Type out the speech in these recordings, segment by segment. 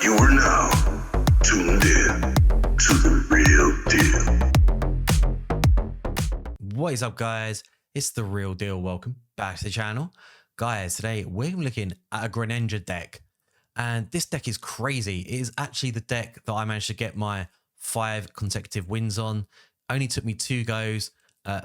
You are now tuned in to the real deal. What is up, guys? It's the real deal. Welcome back to the channel. Guys, today we're looking at a Greninja deck. And this deck is crazy. It is actually the deck that I managed to get my 5 consecutive wins on. Only took me 2 goes.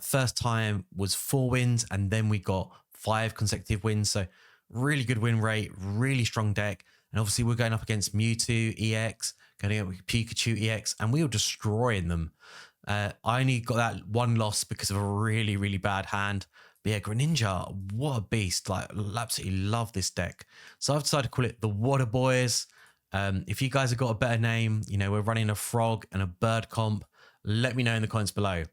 First time was 4 wins, and then we got 5 consecutive wins. So really good win rate, really strong deck. And obviously we're going up against Mewtwo EX, going up with Pikachu EX, and we were destroying them. I only got that 1 loss because of a really, really bad hand. But yeah, Greninja, what a beast. Like, absolutely love this deck. So I've decided to call it the Water Boys. If you guys have got a better name, you know, we're running a frog and a bird comp, let me know in the comments below.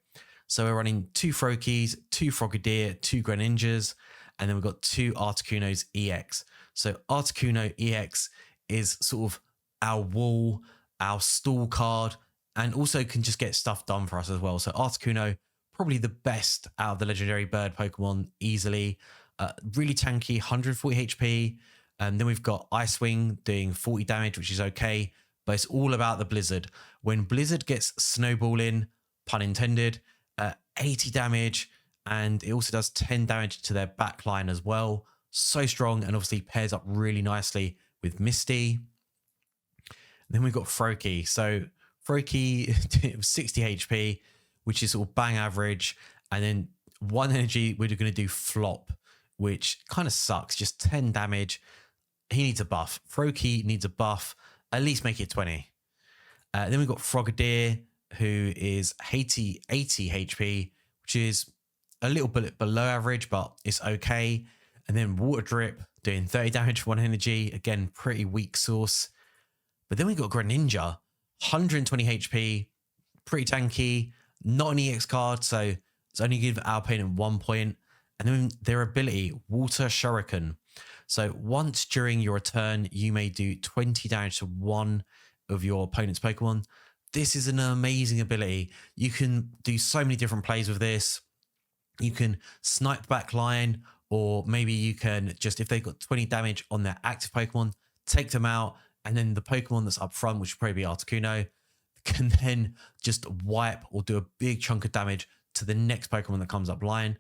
So we're running 2 Froakies, 2 Frogadier, 2 Greninjas, and then we've got 2 Articunos EX. So Articuno EX is sort of our wall, our stall card, and also can just get stuff done for us as well. So Articuno, probably the best out of the legendary bird Pokemon easily. Really tanky, 140 HP. And then we've got Ice Wing doing 40 damage, which is okay, but it's all about the Blizzard. When Blizzard gets snowballing, pun intended, 80 damage, and it also does 10 damage to their backline as well. So strong, and obviously pairs up really nicely with Misty. Then we've got Froakie. So Froakie, 60 HP, which is sort of bang average. And then 1 energy, we're going to do Flop, which kind of sucks. Just 10 damage. He needs a buff. Froakie needs a buff. At least make it 20. Then we've got Frogadier, who is 80 HP, which is a little bit below average, but it's okay. And then Water Drip doing 30 damage for 1 energy. Again, pretty weak source. But then we got Greninja, 120 HP, pretty tanky, not an EX card, so it's only give our opponent 1 point. And then their ability, Water Shuriken. So once during your turn, you may do 20 damage to 1 of your opponent's Pokemon. This is an amazing ability. You can do so many different plays with this. You can snipe back line, or maybe you can just, if they've got 20 damage on their active Pokemon, take them out, and then the Pokemon that's up front, which would probably be Articuno, can then just wipe or do a big chunk of damage to the next Pokemon that comes up line.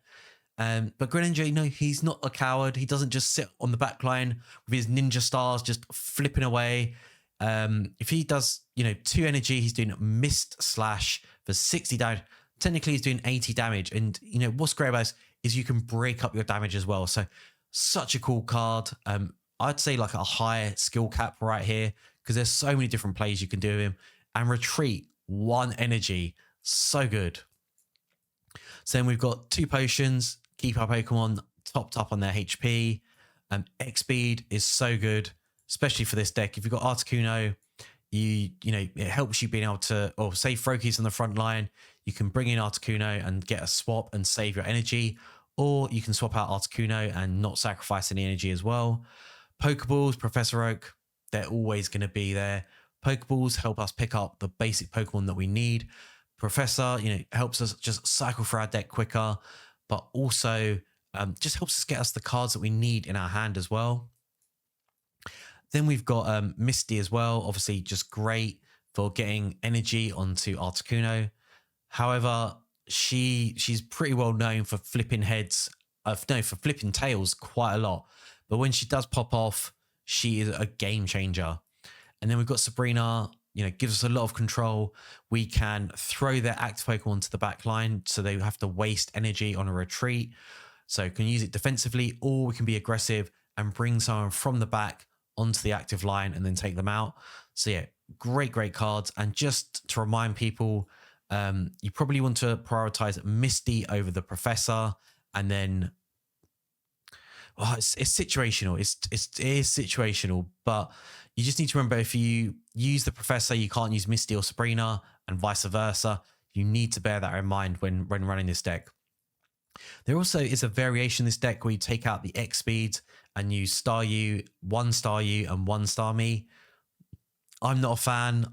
But Greninja, you know, he's not a coward. He doesn't just sit on the back line with his ninja stars just flipping away. If he does, you know, 2 energy, he's doing Mist Slash for 60 damage. Technically, he's doing 80 damage. And, you know, what's great about this is you can break up your damage as well. So, such a cool card. I'd say like a high skill cap right here, because there's so many different plays you can do with him. And Retreat, 1 energy. So good. So then we've got 2 potions, keep our Pokemon topped up on their HP. X-Speed is so good, especially for this deck. If you've got Articuno, you know, it helps you being able to, or say Frokie's on the front line, you can bring in Articuno and get a swap and save your energy, or you can swap out Articuno and not sacrifice any energy as well. Pokeballs, Professor Oak, they're always going to be there. Pokeballs help us pick up the basic Pokemon that we need. Professor, you know, helps us just cycle through our deck quicker, but also just helps us get us the cards that we need in our hand as well. Then we've got Misty as well, obviously just great for getting energy onto Articuno. However, she's pretty well known for flipping heads, for flipping tails quite a lot. But when she does pop off, she is a game changer. And then we've got Sabrina, you know, gives us a lot of control. We can throw their active Pokemon to the back line, so they have to waste energy on a retreat. So can use it defensively, or we can be aggressive and bring someone from the back onto the active line and then take them out. So yeah, great cards. And just to remind people, you probably want to prioritize Misty over the Professor, and then it's situational. It is situational, but you just need to remember, if you use the Professor, you can't use Misty or Sabrina, and vice versa. You need to bear that in mind when running this deck. There also is a variation in this deck where you take out the X speeds and use Star U, 1 Star U, and 1 Star Me. I'm not a fan.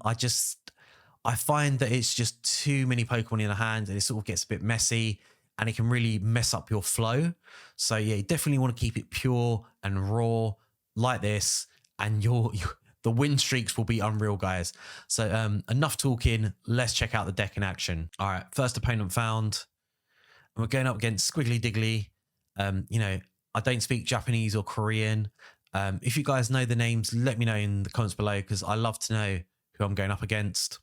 I find that it's just too many Pokemon in the hand, and it sort of gets a bit messy, and it can really mess up your flow. So yeah, you definitely want to keep it pure and raw like this, and the win streaks will be unreal, guys. So enough talking. Let's check out the deck in action. All right, first opponent found. And we're going up against Squiggly Diggly. You know, I don't speak Japanese or Korean. If you guys know the names, let me know in the comments below, because I love to know who I'm going up against.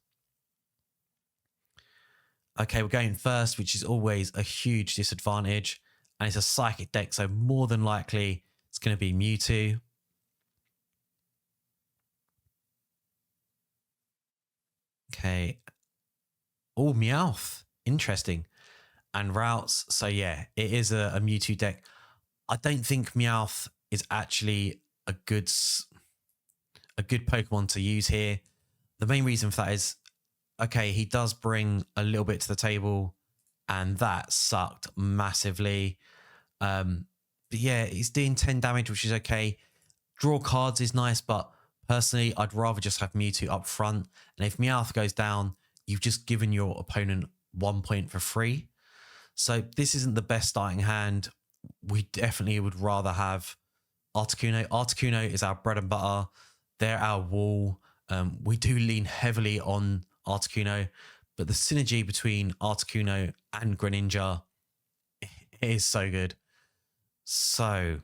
Okay, we're going first, which is always a huge disadvantage. And it's a psychic deck, so more than likely it's going to be Mewtwo. Okay. Oh, Meowth. Interesting. And routes. So yeah, it is a Mewtwo deck. I don't think Meowth is actually a good Pokemon to use here. The main reason for that is, okay, he does bring a little bit to the table, and that sucked massively. But yeah, he's doing 10 damage, which is okay. Draw cards is nice, but personally, I'd rather just have Mewtwo up front. And if Meowth goes down, you've just given your opponent 1 point for free. So this isn't the best starting hand. We definitely would rather have Articuno. Articuno is our bread and butter. They're our wall. We do lean heavily on Articuno, but the synergy between Articuno and Greninja is so good. So,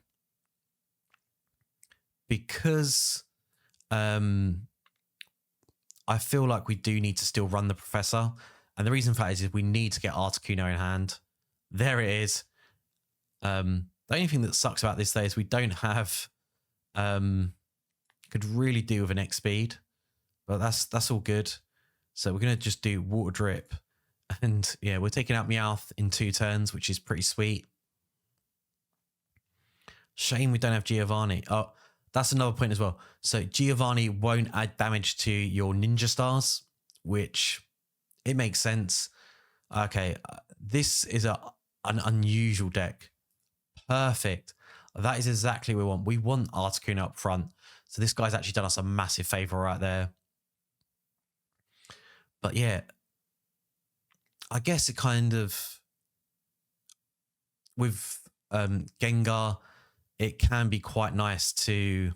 because I feel like we do need to still run the Professor, and the reason for that is we need to get Articuno in hand. There it is. The only thing that sucks about this though is we don't have could really do with an X speed, but that's all good. So we're gonna just do Water Drip, and yeah, we're taking out Meowth in 2 turns, which is pretty sweet. Shame we don't have Giovanni. Oh, that's another point as well. So Giovanni won't add damage to your Ninja Stars, which it makes sense. Okay, this is an unusual deck. Perfect. That is exactly what we want. We want Articuno up front. So this guy's actually done us a massive favor right there. But yeah, I guess it kind of, with Gengar, it can be quite nice to,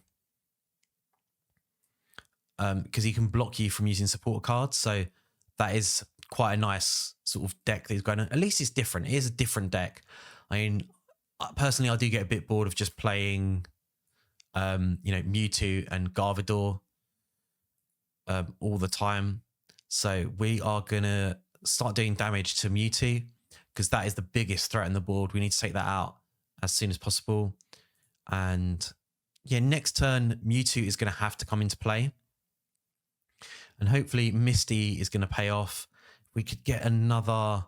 because he can block you from using support cards. So that is quite a nice sort of deck that he's going on. At least it's different. It is a different deck. I mean, personally, I do get a bit bored of just playing, you know, Mewtwo and Gardevoir all the time. So we are going to start doing damage to Mewtwo, because that is the biggest threat on the board. We need to take that out as soon as possible. And yeah, next turn, Mewtwo is going to have to come into play. And hopefully Misty is going to pay off. If we could get another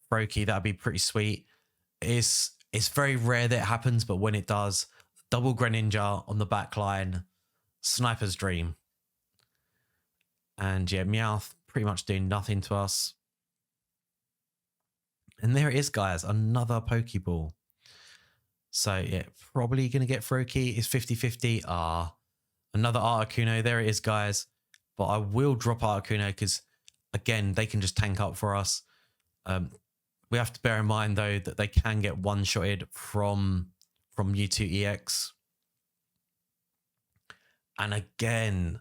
Froakie, that'd be pretty sweet. It's very rare that it happens, but when it does, double Greninja on the back line, sniper's dream. And yeah, Meowth pretty much doing nothing to us. And there it is, guys, another Pokeball. So yeah, probably going to get Froakie. It's 50-50. Another Articuno. There it is, guys. But I will drop Articuno because, again, they can just tank up for us. We have to bear in mind, though, that they can get one-shotted from Mewtwo EX. And again,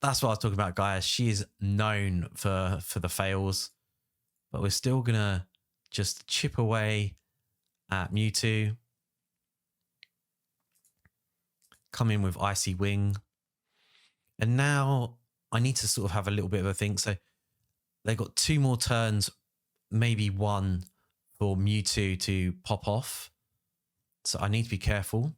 that's what I was talking about, guys. She is known for the fails. But we're still going to just chip away at Mewtwo. Come in with Icy Wing. And now I need to sort of have a little bit of a think. So they've got 2 more turns, maybe 1 for Mewtwo to pop off. So I need to be careful.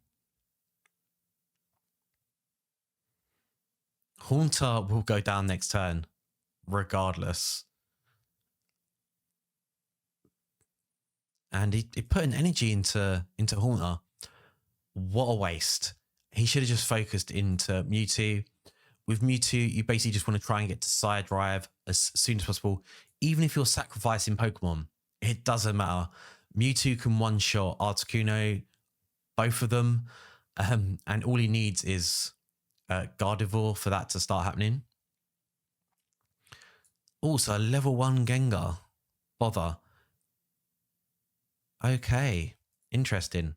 Haunter will go down next turn, regardless. And he put an energy into Haunter. What a waste. He should have just focused into Mewtwo. With Mewtwo, you basically just want to try and get to side drive as soon as possible. Even if you're sacrificing Pokemon, it doesn't matter. Mewtwo can one-shot Articuno, both of them. And all he needs is Gardevoir for that to start happening. Also, level 1 Gengar. Bother. Okay, interesting.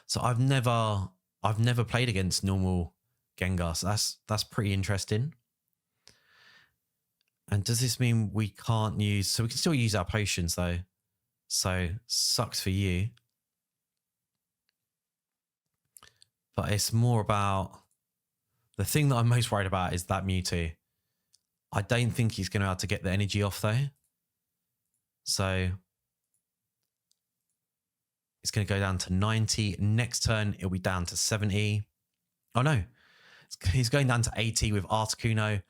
So I've never I've never played against normal Gengar, so that's pretty interesting. And does this mean we can't use... So we can still use our potions, though. So, sucks for you. But it's more about... The thing that I'm most worried about is that Mewtwo. I don't think he's going to be able to get the energy off, though. So... It's going to go down to 90. Next turn, it'll be down to 70. Oh, no. He's going down to 80 with Articuno.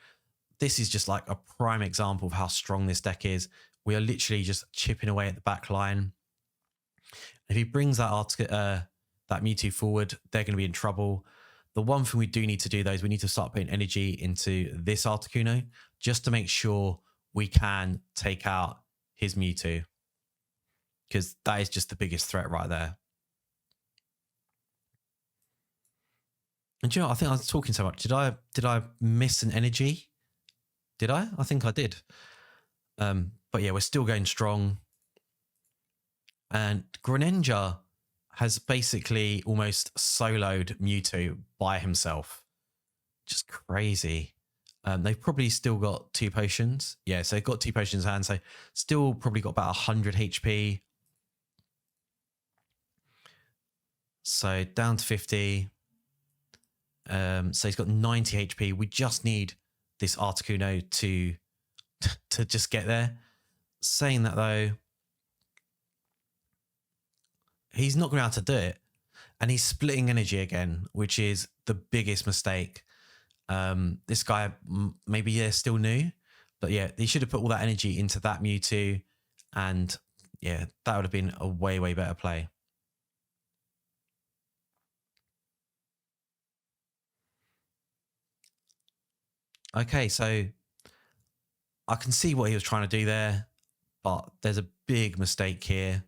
This is just like a prime example of how strong this deck is. We are literally just chipping away at the back line. If he brings that Mewtwo forward, they're going to be in trouble. The one thing we do need to do, though, is we need to start putting energy into this Articuno just to make sure we can take out his Mewtwo. Because that is just the biggest threat right there. And you know, I think I was talking so much. Did I miss an energy? Did I? I think I did. But yeah, we're still going strong. And Greninja has basically almost soloed Mewtwo by himself. Just crazy. They've probably still got 2 potions. Yeah, so they've got 2 potions in hand. So still probably got about 100 HP. So down to 50. So he's got 90 HP. We just need this Articuno to just get there. Saying that, though, he's not going to be able to do it. And he's splitting energy again, which is the biggest mistake. This guy, maybe they're still new. But yeah, he should have put all that energy into that Mewtwo. And yeah, that would have been a way, way better play. Okay, so I can see what he was trying to do there, but there's a big mistake here.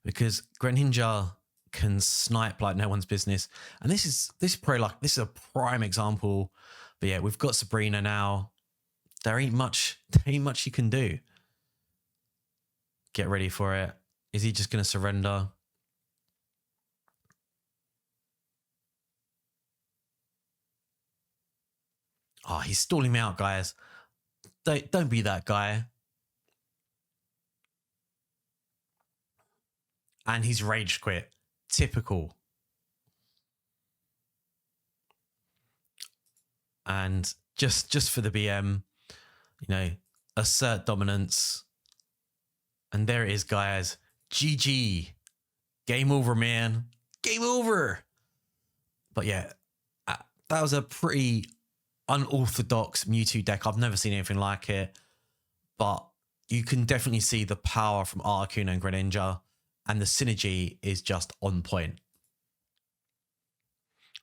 Because Greninja can snipe like no one's business. And this is probably like, this is a prime example. But yeah, we've got Sabrina now. There ain't much you can do. Get ready for it. Is he just going to surrender? Oh, he's stalling me out, guys. Don't be that guy. And he's rage quit. Typical. And just for the BM, you know, assert dominance. And there it is, guys. GG. Game over, man. Game over. But yeah, that was a pretty unorthodox Mewtwo deck. I've never seen anything like it. But you can definitely see the power from Articuno and Greninja. And the synergy is just on point.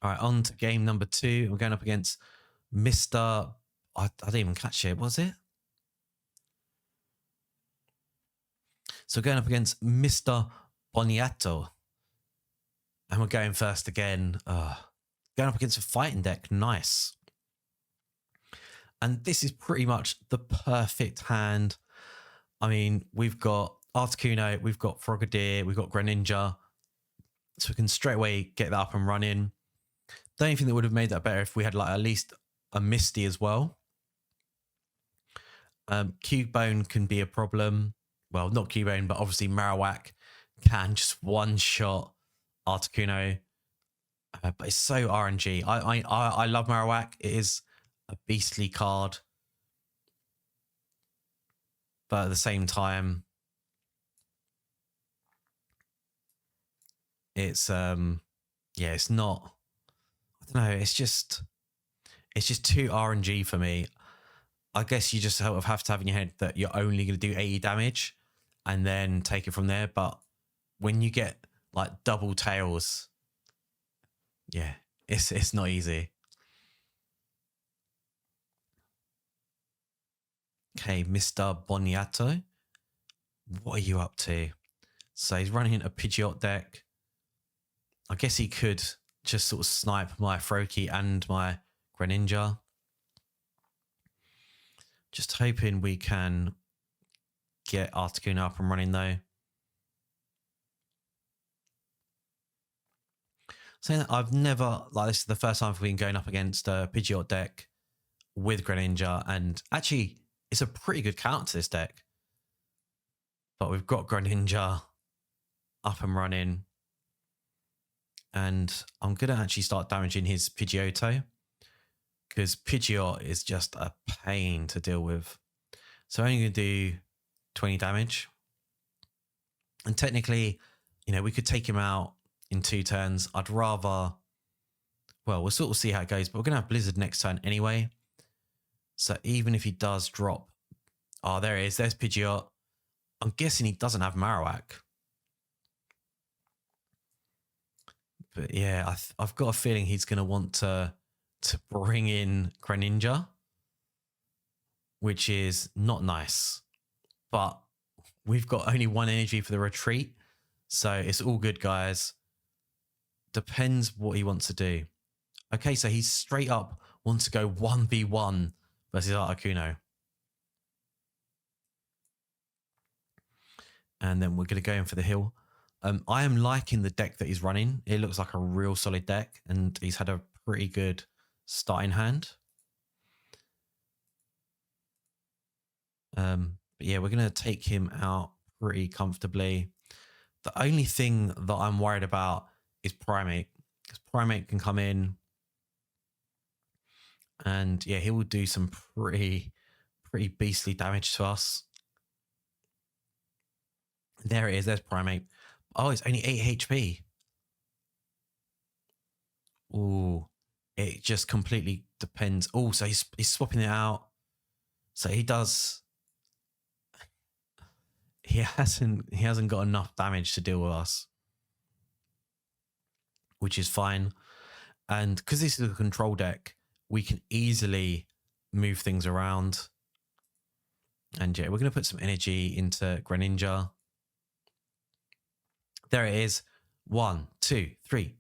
All right, on to game number 2. We're going up against Mr. I didn't even catch it. Was it? So going up against Mr. Boniato. And we're going first again. Going up against a fighting deck. Nice. And this is pretty much the perfect hand. I mean, we've got Articuno, we've got Frogadier, we've got Greninja. So we can straight away get that up and running. Don't think that would have made that better if we had like at least a Misty as well. Cubone can be a problem. Well, not Cubone, but obviously Marowak can just one-shot Articuno. But it's so RNG. I love Marowak. It is a beastly card. But at the same time, it's yeah, it's not, I don't know, it's just too RNG for me. I guess you just sort of have to have in your head that you're only going to do 80 damage and then take it from there. But when you get like double tails, yeah, it's not easy. Okay, Mr. Boniato, what are you up to? So he's running a Pidgeot deck. I guess he could just sort of snipe my Froakie and my Greninja. Just hoping we can get Articuno up and running though. saying that I've never, like, this is the first time I've been going up against a Pidgeot deck with Greninja, and actually it's a pretty good counter to this deck. But we've got Greninja up and running, and I'm going to actually start damaging his Pidgeotto, because Pidgeot is just a pain to deal with. So I'm only going to do 20 damage. And technically, you know, we could take him out in 2 turns. I'd rather, well, we'll sort of see how it goes, but we're going to have Blizzard next turn anyway. So even if he does drop, oh, there it is. There's Pidgeot. I'm guessing he doesn't have Marowak. But yeah, I've got a feeling he's going to want to bring in Greninja, which is not nice. But we've got only 1 energy for the retreat, so it's all good, guys. Depends what he wants to do. Okay, so he straight up wants to go 1v1 versus Articuno. And then we're going to go in for the hill. I am liking the deck that he's running. It looks like a real solid deck, and he's had a pretty good starting hand. But yeah, we're going to take him out pretty comfortably. The only thing that I'm worried about is Primate, because Primate can come in and yeah, he will do some pretty beastly damage to us. There it is. There's Primate. Oh, it's only 8 HP. Ooh, it just completely depends. Oh, so he's swapping it out. So he does. He hasn't got enough damage to deal with us, which is fine. And because this is a control deck, we can easily move things around. And yeah, we're going to put some energy into Greninja. There it is. 1, 2, 3.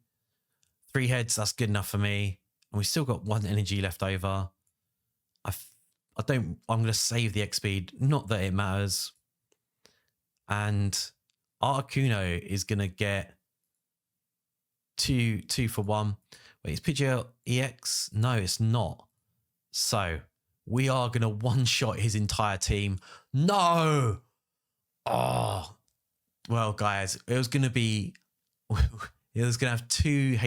3 heads, that's good enough for me. And we've still got 1 energy left over. I'm going to save the X speed, not that it matters. And Articuno is going to get 2 for 1. Wait, is Pidgeot EX? No, it's not. So we are going to one-shot his entire team. No! Oh, well, guys, it was going to be... It was going to have 2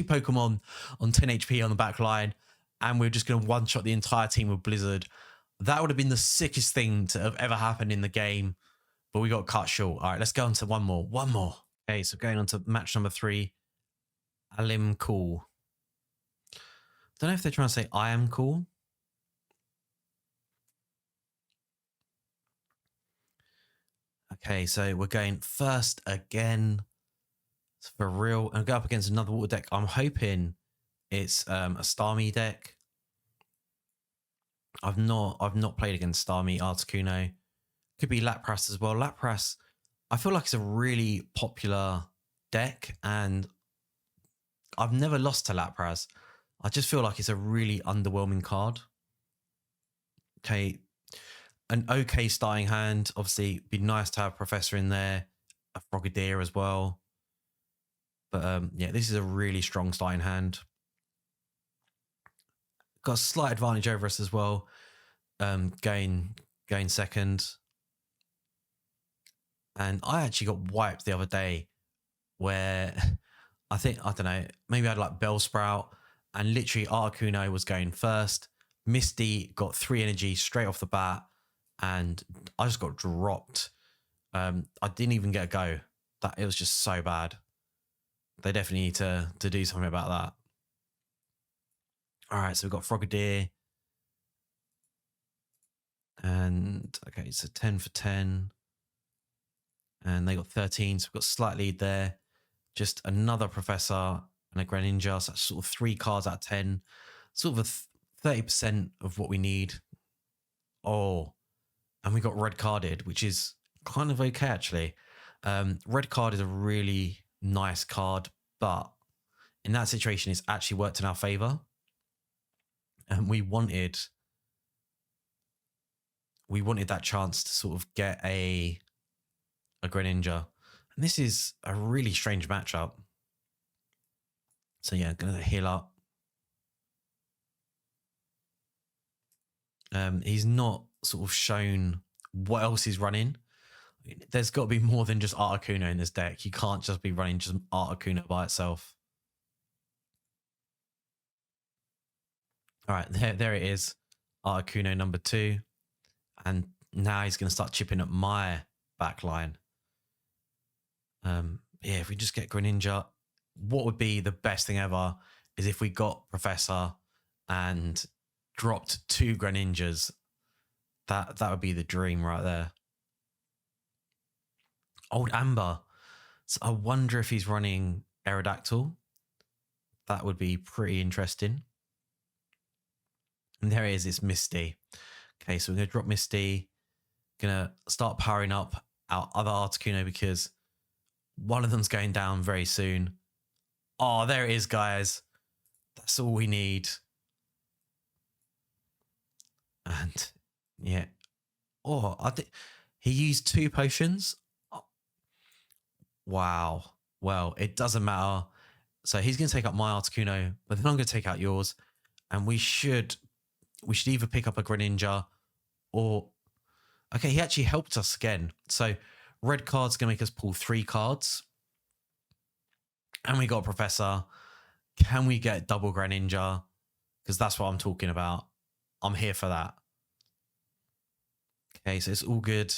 Pokemon on 10 HP on the back line, and we're just going to one-shot the entire team with Blizzard. That would have been the sickest thing to have ever happened in the game, but we got cut short. All right, let's go on to one more. Okay, so going on to match number 3, Alim Cool. Don't know if they're trying to say I am cool. Okay, so we're going first again. For real. And go up against another water deck. I'm hoping it's a Starmie deck. I've not played against Starmie, Articuno. Could be Lapras as well. Lapras, I feel like it's a really popular deck, and I've never lost to Lapras. I just feel like it's a really underwhelming card. Okay, an okay starting hand. Obviously, it'd be nice to have Professor in there, a Frogadier as well. But yeah, this is a really strong starting hand. Got a slight advantage over us as well. Going second. And I actually got wiped the other day where I don't know, maybe I had like Bellsprout, and literally Articuno was going first. Misty got 3 energy straight off the bat, and I just got dropped. I didn't even get a go. It was just so bad. They definitely need to do something about that. All right, so we've got Frogadier. And, okay, so 10 for 10. And they got 13, so we've got a slight lead there. Just another Professor and a Greninja, so that's sort of 3 cards out of 10. Sort of a 30% of what we need. Oh, and we got red carded, which is kind of okay, actually. Red card is a really nice card, but in that situation, it's actually worked in our favor. And we wanted that chance to sort of get a Greninja. And this is a really strange matchup. So yeah, gonna heal up. He's not sort of shown what else he's running. There's got to be more than just Articuno in this deck. You can't just be running just Articuno by itself. All right, there it is. Articuno number 2. And now he's going to start chipping at my back line. Yeah, if we just get Greninja, what would be the best thing ever is if we got Professor and dropped 2 Greninjas. That would be the dream right there. Old Amber. So I wonder if he's running Aerodactyl. That would be pretty interesting. And there it is, it's Misty. Okay, so we're going to drop Misty. Going to start powering up our other Articuno because one of them's going down very soon. Oh, there it is, guys. That's all we need. And yeah. Oh, I think he used 2 potions. Oh. Wow. Well, it doesn't matter. So he's going to take up my Articuno, but then I'm going to take out yours. And we should either pick up a Greninja or... Okay, he actually helped us again. So red card's going to make us pull 3 cards. And we got a Professor. Can we get double Greninja? Because that's what I'm talking about. I'm here for that. Okay, so it's all good.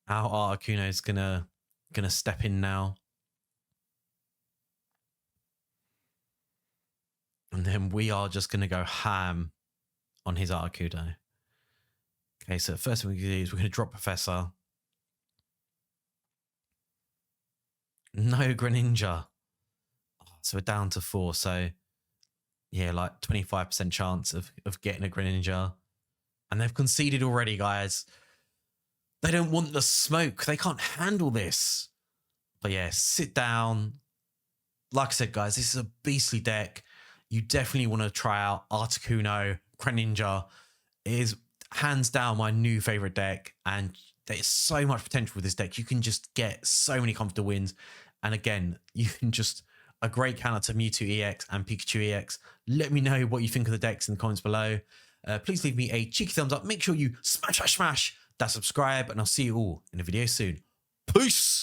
Our Articuno is gonna step in now. And then we are just going to go ham on his Articuno. Okay, so the first thing we can do is we're going to drop Professor. No Greninja. So we're down to 4. So, yeah, like 25% chance of getting a Greninja. And they've conceded already, guys. They don't want the smoke. They can't handle this. But yeah, sit down. Like I said, guys, this is a beastly deck. You definitely want to try out Articuno. Greninja is hands down my new favorite deck, and there's so much potential with this deck. You can just get so many comfortable wins, and again, you can just a great counter to Mewtwo EX and Pikachu EX. Let me know what you think of the decks in the comments below. Please leave me a cheeky thumbs up. Make sure you smash that subscribe, and I'll see you all in a video soon. Peace.